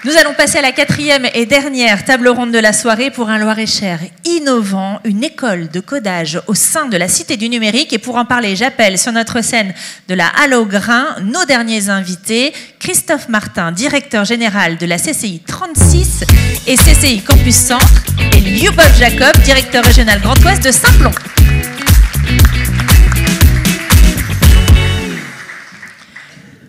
Nous allons passer à la quatrième et dernière table ronde de la soirée pour un Loir-et-Cher innovant, une école de codage au sein de la Cité du Numérique. Et pour en parler, j'appelle sur notre scène de la Halle au Grain nos derniers invités. Christophe Martin, directeur général de la CCI 36 et CCI Campus Centre, et Lyubov Jacob, directeur régional Grand Ouest de Saint-Plon.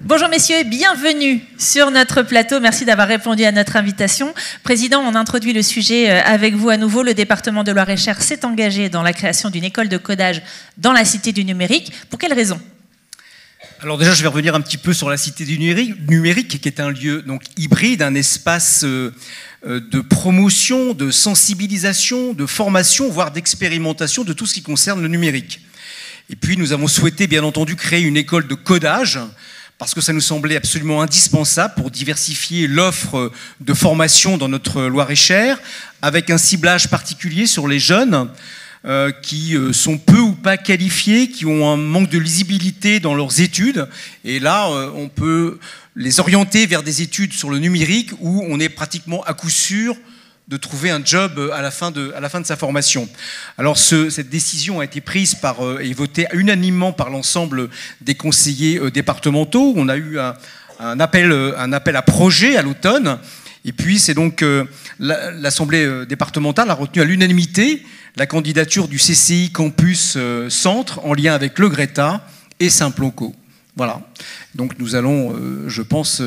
Bonjour messieurs et bienvenue sur notre plateau. Merci d'avoir répondu à notre invitation. Président, on introduit le sujet avec vous à nouveau. Le département de Loir-et-Cher s'est engagé dans la création d'une école de codage dans la Cité du Numérique. Pour quelles raisons ? Alors déjà, je vais revenir un petit peu sur la Cité du Numérique, qui est un lieu donc hybride, un espace de promotion, de sensibilisation, de formation, voire d'expérimentation de tout ce qui concerne le numérique. Et puis nous avons souhaité bien entendu créer une école de codage, parce que ça nous semblait absolument indispensable pour diversifier l'offre de formation dans notre Loir-et-Cher, avec un ciblage particulier sur les jeunes qui sont peu ou pas qualifiés, qui ont un manque de lisibilité dans leurs études. Et là, on peut les orienter vers des études sur le numérique où on est pratiquement à coup sûr de trouver un job à la fin de sa formation. Alors cette décision a été prise et votée unanimement par l'ensemble des conseillers départementaux. On a eu un appel à projet à l'automne. Et puis c'est donc l'Assemblée départementale a retenu à l'unanimité la candidature du CCI Campus Centre en lien avec le Greta et Saint-Plon-Co. Voilà. Donc nous allons, je pense,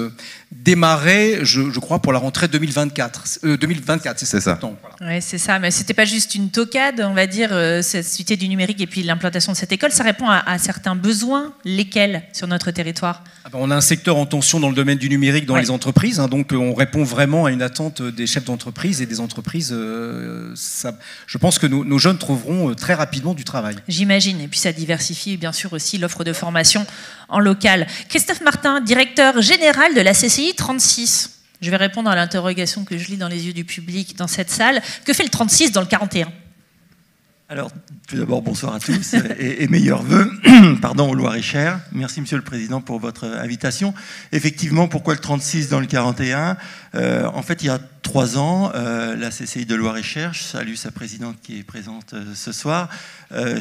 démarrer, je crois, pour la rentrée 2024. 2024, c'est ça. Voilà. Oui, c'est ça. Mais c'était pas juste une toquade, on va dire, cette Cité du Numérique et puis l'implantation de cette école. Ça répond à certains besoins, lesquels sur notre territoire ? On a un secteur en tension dans le domaine du numérique dans les entreprises, donc on répond vraiment à une attente des chefs d'entreprise et des entreprises. Je pense que nos jeunes trouveront très rapidement du travail. J'imagine. Et puis ça diversifie bien sûr aussi l'offre de formation en local. Christophe Martin, directeur général de la CCI 36. Je vais répondre à l'interrogation que je lis dans les yeux du public dans cette salle. Que fait le 36 dans le 41 ? Alors, tout d'abord, bonsoir à tous et meilleurs vœux au Loir-et-Cher. Merci, Monsieur le Président, pour votre invitation. Effectivement, pourquoi le 36 dans le 41 ? En fait, il y a 3 ans, la CCI de Loir-et-Cher, je salue sa présidente qui est présente ce soir,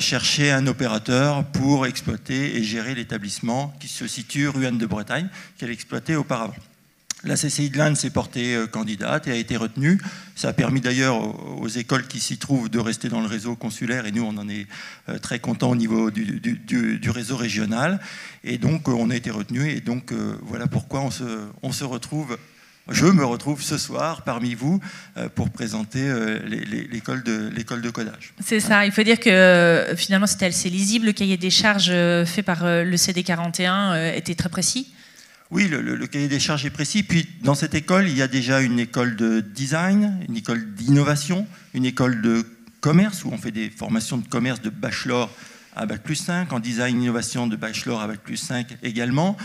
cherchait un opérateur pour exploiter et gérer l'établissement qui se situe rue Anne de Bretagne, qu'elle exploitait auparavant. La CCI de l'Inde s'est portée candidate et a été retenue. Ça a permis d'ailleurs aux écoles qui s'y trouvent de rester dans le réseau consulaire et nous on en est très contents au niveau du réseau régional. Et donc on a été retenus et donc voilà pourquoi on se retrouve. Je me retrouve ce soir parmi vous pour présenter l'école de codage. C'est ça, il faut dire que finalement c'était assez lisible. Le cahier des charges fait par le CD41 était très précis. Oui, le cahier des charges est précis. Puis dans cette école, il y a déjà une école de design, une école d'innovation, une école de commerce où on fait des formations de commerce de bachelor à Bac+5, en design innovation de bachelor à Bac+5 également.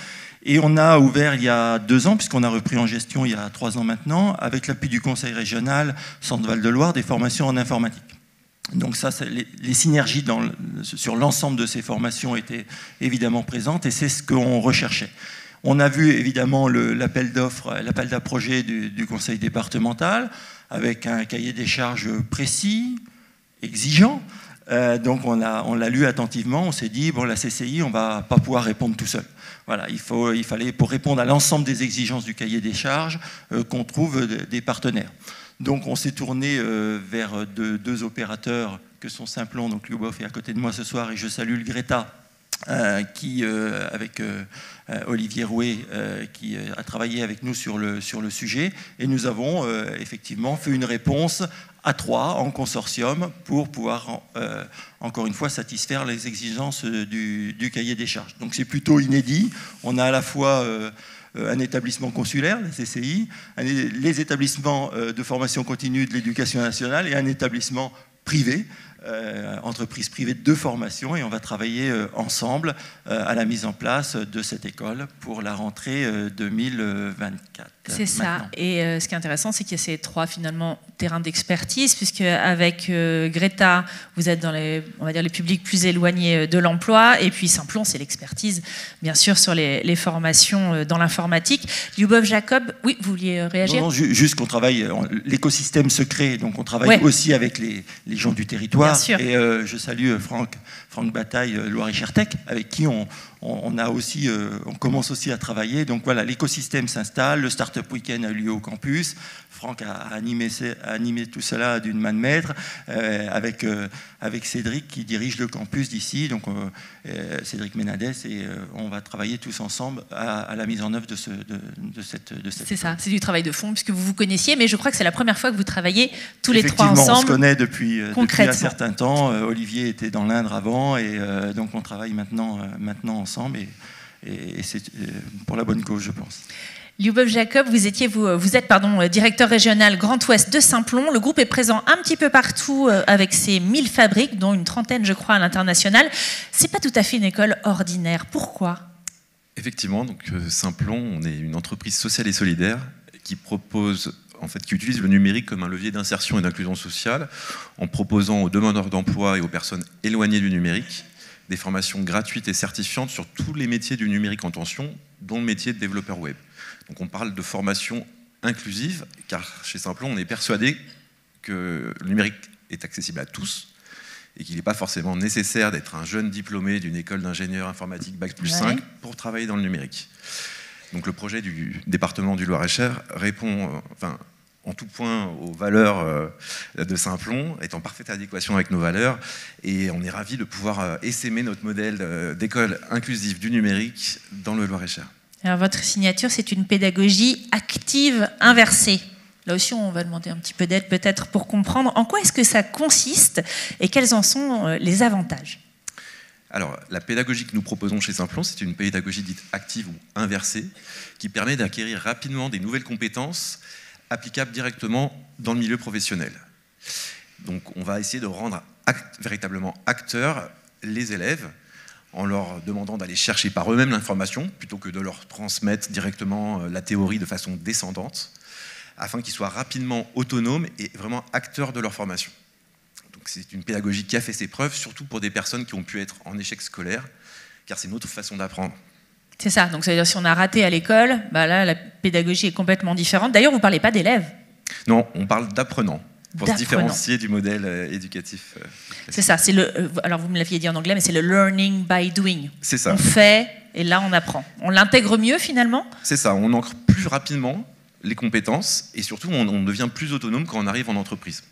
Et on a ouvert il y a 2 ans, puisqu'on a repris en gestion il y a 3 ans maintenant, avec l'appui du Conseil régional Centre-Val de Loire, des formations en informatique. Donc ça, les synergies sur l'ensemble de ces formations étaient évidemment présentes et c'est ce qu'on recherchait. On a vu évidemment l'appel d'offres, l'appel d'à projet du conseil départemental avec un cahier des charges précis, exigeant. Donc on l'a lu attentivement, on s'est dit, bon, la CCI, on ne va pas pouvoir répondre tout seul. Voilà, il fallait, pour répondre à l'ensemble des exigences du cahier des charges, qu'on trouve des partenaires. Donc on s'est tourné vers 2 opérateurs que sont Saint-Plon, donc Lyubov est à côté de moi ce soir, et je salue le Greta, qui, avec Olivier Rouet, qui a travaillé avec nous sur le sujet. Et nous avons effectivement fait une réponse à 3 en consortium pour pouvoir, encore une fois, satisfaire les exigences du cahier des charges. Donc c'est plutôt inédit. On a à la fois un établissement consulaire, la CCI, les établissements de formation continue de l'éducation nationale et un établissement privé entreprise privée de formation, et on va travailler ensemble à la mise en place de cette école pour la rentrée 2024. C'est ça. Maintenant. Et ce qui est intéressant, c'est qu'il y a ces 3 finalement terrains d'expertise, puisque avec Greta, vous êtes dans on va dire, les publics plus éloignés de l'emploi, et puis Simplon, c'est l'expertise, bien sûr, sur les formations dans l'informatique. Lyubov Jacob, oui, vous vouliez réagir? Non, juste qu'on travaille, l'écosystème se crée, donc on travaille aussi avec les gens du territoire. Bien sûr. Et je salue Franck Bataille, Loire-et-Cher Tech, avec qui on commence aussi à travailler. Donc voilà, l'écosystème s'installe, le Startup Weekend a eu lieu au campus. Franck a animé tout cela d'une main de maître avec Cédric qui dirige le campus d'ici, donc Cédric Ménadès, et on va travailler tous ensemble à la mise en œuvre de cette. C'est ça, c'est du travail de fond puisque vous vous connaissiez, mais je crois que c'est la première fois que vous travaillez tous les 3 ensemble. On se connaît depuis un certain temps. Olivier était dans l'Indre avant, et donc on travaille maintenant ensemble, et c'est pour la bonne cause, je pense. Lyubov Jacob, vous êtes directeur régional Grand Ouest de Simplon. Le groupe est présent un petit peu partout avec ses 1000 fabriques, dont une trentaine, je crois, à l'international. C'est pas tout à fait une école ordinaire. Pourquoi? Effectivement, donc Simplon, on est une entreprise sociale et solidaire qui utilise le numérique comme un levier d'insertion et d'inclusion sociale, en proposant aux demandeurs d'emploi et aux personnes éloignées du numérique des formations gratuites et certifiantes sur tous les métiers du numérique en tension, dont le métier de développeur web. Donc on parle de formation inclusive, car chez Simplon, on est persuadé que le numérique est accessible à tous et qu'il n'est pas forcément nécessaire d'être un jeune diplômé d'une école d'ingénieur informatique Bac+5 pour travailler dans le numérique. Donc le projet du département du Loir-et-Cher répond en tout point aux valeurs de Simplon, est en parfaite adéquation avec nos valeurs, et on est ravis de pouvoir essaimer notre modèle d'école inclusive du numérique dans le Loir-et-Cher. Alors votre signature, c'est une pédagogie active inversée. Là aussi, on va demander un petit peu d'aide peut-être pour comprendre en quoi est-ce que ça consiste et quels en sont les avantages. Alors, la pédagogie que nous proposons chez Simplon, c'est une pédagogie dite active ou inversée qui permet d'acquérir rapidement des nouvelles compétences applicables directement dans le milieu professionnel. Donc, on va essayer de rendre véritablement acteurs les élèves en leur demandant d'aller chercher par eux-mêmes l'information plutôt que de leur transmettre directement la théorie de façon descendante, afin qu'ils soient rapidement autonomes et vraiment acteurs de leur formation. Donc c'est une pédagogie qui a fait ses preuves, surtout pour des personnes qui ont pu être en échec scolaire, car c'est notre façon d'apprendre. C'est ça, donc ça veut dire si on a raté à l'école, là la pédagogie est complètement différente. D'ailleurs, vous ne parlez pas d'élèves? Non, on parle d'apprenants, pour se différencier du modèle éducatif. C'est ça, alors vous me l'aviez dit en anglais, mais c'est le learning by doing. C'est ça. On fait, et là on apprend. On l'intègre mieux finalement? C'est ça, on ancre plus rapidement les compétences, et surtout on devient plus autonome quand on arrive en entreprise.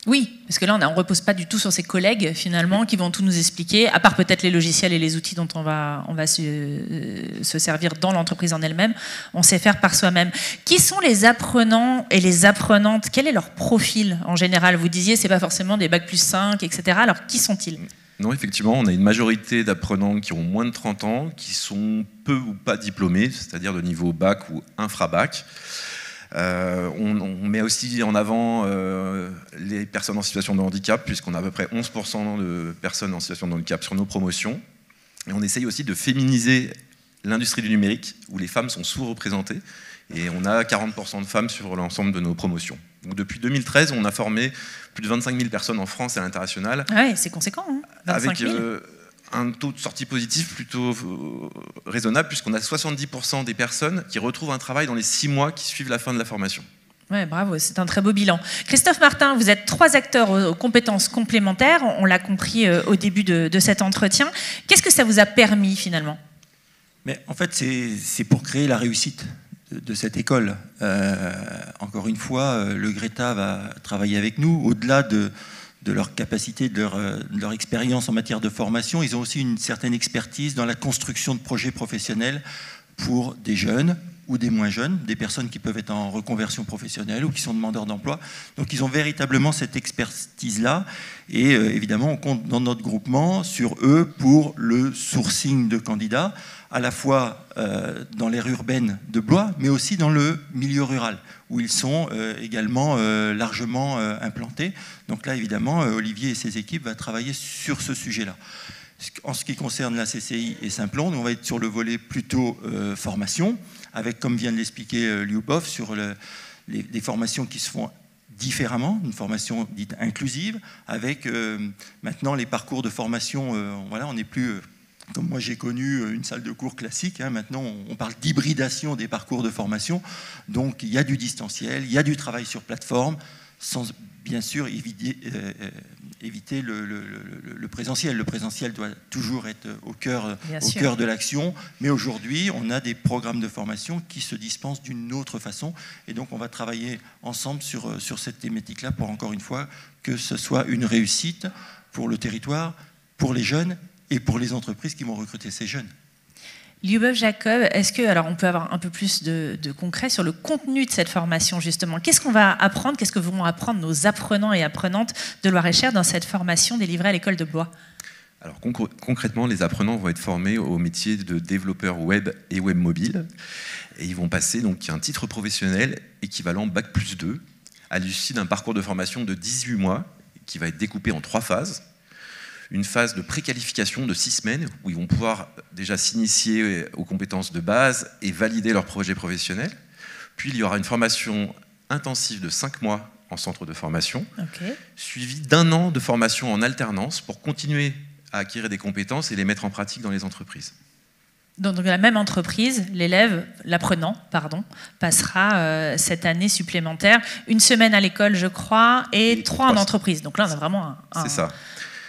Oui, parce que là, on ne repose pas du tout sur ses collègues, finalement, qui vont tout nous expliquer, à part peut-être les logiciels et les outils dont on va se servir dans l'entreprise en elle-même. On sait faire par soi-même. Qui sont les apprenants et les apprenantes? Quel est leur profil, en général? Vous disiez, ce n'est pas forcément des Bac+5, etc. Alors, qui sont-ils? Non, effectivement, on a une majorité d'apprenants qui ont moins de 30 ans, qui sont peu ou pas diplômés, c'est-à-dire de niveau bac ou infra-bac. On met aussi en avant les personnes en situation de handicap, puisqu'on a à peu près 11% de personnes en situation de handicap sur nos promotions. Et on essaye aussi de féminiser l'industrie du numérique, où les femmes sont sous-représentées. Et on a 40% de femmes sur l'ensemble de nos promotions. Donc depuis 2013, on a formé plus de 25 000 personnes en France et à l'international. Ah ouais, c'est conséquent, hein, 25 000. Avec un taux de sortie positif plutôt raisonnable, puisqu'on a 70% des personnes qui retrouvent un travail dans les 6 mois qui suivent la fin de la formation. Ouais, bravo, c'est un très beau bilan. Christophe Martin, vous êtes 3 acteurs aux compétences complémentaires, on l'a compris au début de cet entretien. Qu'est-ce que ça vous a permis finalement? Mais en fait, c'est pour créer la réussite de cette école. Encore une fois, le Greta va travailler avec nous, au-delà de leur capacité, de leur expérience en matière de formation. Ils ont aussi une certaine expertise dans la construction de projets professionnels pour des jeunes ou des moins jeunes, des personnes qui peuvent être en reconversion professionnelle ou qui sont demandeurs d'emploi. Donc ils ont véritablement cette expertise-là et évidemment on compte dans notre groupement sur eux pour le sourcing de candidats, à la fois dans l'aire urbaine de Blois, mais aussi dans le milieu rural, où ils sont également largement implantés. Donc là, évidemment, Olivier et ses équipes vont travailler sur ce sujet-là. En ce qui concerne la CCI et Simplon, on va être sur le volet plutôt formation, avec, comme vient de l'expliquer Lyubov, sur les formations qui se font différemment, une formation dite inclusive, avec maintenant les parcours de formation, voilà, on n'est plus... Comme moi j'ai connu une salle de cours classique, hein, maintenant on parle d'hybridation des parcours de formation, donc il y a du distanciel, il y a du travail sur plateforme, sans bien sûr éviter le présentiel. Le présentiel doit toujours être au cœur de l'action, mais aujourd'hui on a des programmes de formation qui se dispensent d'une autre façon, et donc on va travailler ensemble sur cette thématique-là pour, encore une fois, que ce soit une réussite pour le territoire, pour les jeunes, et pour les entreprises qui vont recruter ces jeunes. Lyubov Jacob, est-ce que, alors on peut avoir un peu plus de concret sur le contenu de cette formation justement? Qu'est-ce qu'on va apprendre? Qu'est-ce que vont apprendre nos apprenants et apprenantes de Loir-et-Cher dans cette formation délivrée à l'école de Blois? Alors concrètement, les apprenants vont être formés au métier de développeur web et web mobile, et ils vont passer donc un titre professionnel équivalent Bac+2 à l'issue d'un parcours de formation de 18 mois qui va être découpé en 3 phases. Une phase de préqualification de 6 semaines où ils vont pouvoir déjà s'initier aux compétences de base et valider leur projet professionnel. Puis il y aura une formation intensive de 5 mois en centre de formation, suivie d'1 an de formation en alternance pour continuer à acquérir des compétences et les mettre en pratique dans les entreprises. Donc la même entreprise, l'apprenant, passera cette année supplémentaire, 1 semaine à l'école je crois, et 3 en entreprise. Donc là on a vraiment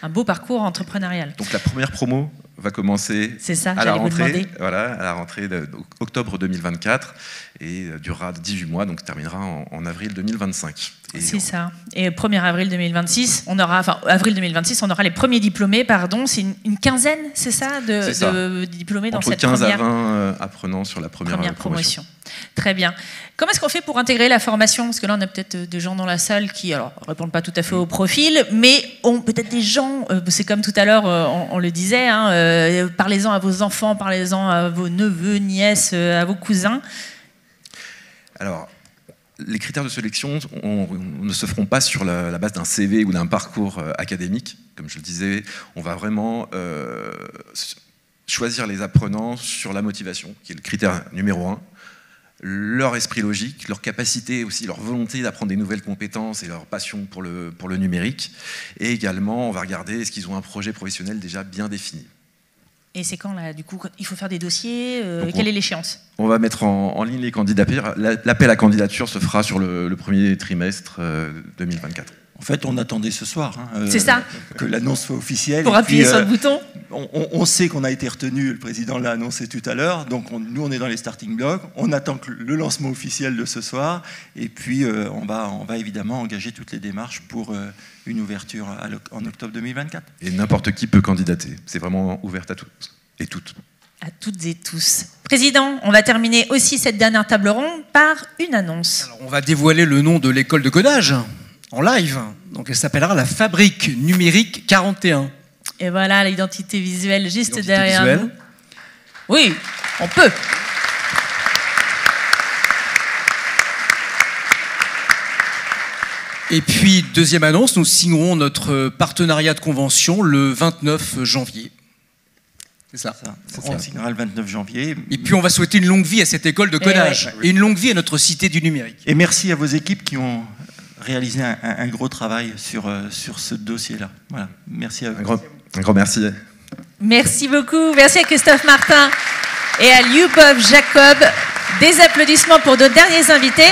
un beau parcours entrepreneurial. Donc la première promo va commencer à la rentrée d'octobre 2024 et durera 18 mois, donc terminera en avril 2025. C'est ça. Et 1er avril 2026, avril 2026, on aura les premiers diplômés, c'est une quinzaine, c'est ça, de diplômés dans cette première... Entre 15 à 20 apprenants sur la première promotion. Très bien. Comment est-ce qu'on fait pour intégrer la formation? Parce que là, on a peut-être des gens dans la salle qui ne répondent pas tout à fait au profil, mais ont peut-être des gens, c'est comme tout à l'heure, on le disait, parlez-en à vos enfants, parlez-en à vos neveux, nièces, à vos cousins. Alors, les critères de sélection ne se feront pas sur la base d'un CV ou d'un parcours académique. Comme je le disais, on va vraiment choisir les apprenants sur la motivation, qui est le critère numéro 1, leur esprit logique, leur capacité aussi, leur volonté d'apprendre des nouvelles compétences et leur passion pour le numérique. Et également, on va regarder est-ce qu'ils ont un projet professionnel déjà bien défini. Et c'est quand, là, du coup, il faut faire des dossiers quelle est l'échéance? On va mettre en ligne les candidatures. L'appel à candidature se fera sur le premier trimestre 2024. En fait, on attendait ce soir c'est ça. Que l'annonce soit officielle. Pour appuyer sur le bouton. On sait qu'on a été retenu, le président l'a annoncé tout à l'heure, donc nous on est dans les starting blocks, on attend le lancement officiel de ce soir, et puis on va évidemment engager toutes les démarches pour une ouverture en octobre 2024. Et n'importe qui peut candidater, c'est vraiment ouvert à tous et toutes. À toutes et tous. Président, on va terminer aussi cette dernière table ronde par une annonce. Alors, on va dévoiler le nom de l'école de codage en live. Donc elle s'appellera la Fabrique Numérique 41. Et voilà l'identité visuelle juste derrière nous. Oui, on peut. Et puis, deuxième annonce, nous signerons notre partenariat de convention le 29 janvier. C'est ça. On signera le 29 janvier. Et puis on va souhaiter une longue vie à cette école de codage et une longue vie à notre cité du numérique. Et merci à vos équipes qui ont réalisé un gros travail sur ce dossier-là. Voilà. Merci à vous. Un grand merci. Merci beaucoup. Merci à Christophe Martin et à Lyubov Jacob. Des applaudissements pour nos derniers invités.